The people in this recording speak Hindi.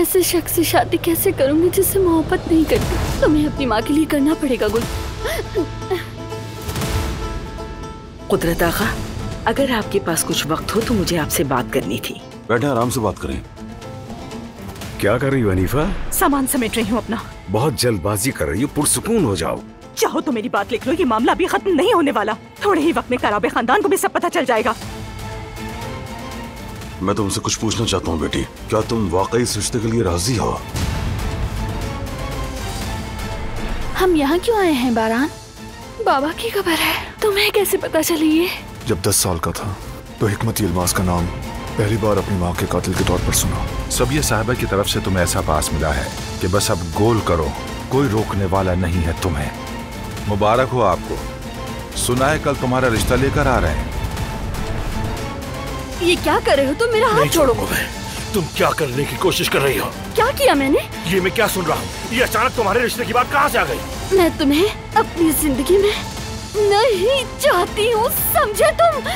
ऐसे शख्स से शादी कैसे करूंगी जिससे मोहब्बत नहीं करती? तुम्हें अपनी माँ के लिए करना पड़ेगा गुल। कुदरत आगा, अगर आपके पास कुछ वक्त हो तो मुझे आपसे बात करनी थी। बैठे आराम से बात करें। क्या कर रही हो हनीफा? सामान समेट रही हूँ अपना। बहुत जल्दबाजी कर रही हो, पुरसुकून हो जाओ। चाहो तो मेरी बात लिख लो, ये मामला अभी खत्म नहीं होने वाला। थोड़े ही वक्त में कराबे खानदान को भी सब पता चल जाएगा। मैं तुमसे कुछ पूछना चाहता हूँ बेटी, क्या तुम वाकई इस रिश्ते के लिए राजी हो? हम यहाँ क्यों आए हैं बारान? बाबा की खबर है, तुम्हें कैसे पता चली ये? जब 10 साल का था तो हिकमत यलमास का नाम पहली बार अपनी माँ के कातिल के तौर पर सुना। सबिया साहिबा की तरफ से तुम्हें ऐसा पास मिला है कि बस अब गोल करो, कोई रोकने वाला नहीं है तुम्हें। मुबारक हो आपको। सुना है कल तुम्हारा रिश्ता लेकर आ रहे हैं। ये क्या कर रहे हो तुम? मेरा हाथ छोड़ो। तुम क्या करने की कोशिश कर रही हो? क्या किया मैंने? ये मैं क्या सुन रहा हूँ? ये अचानक तुम्हारे रिश्ते की बात कहाँ से आ गई? मैं तुम्हें अपनी जिंदगी में नहीं चाहती हूँ, समझे तुम?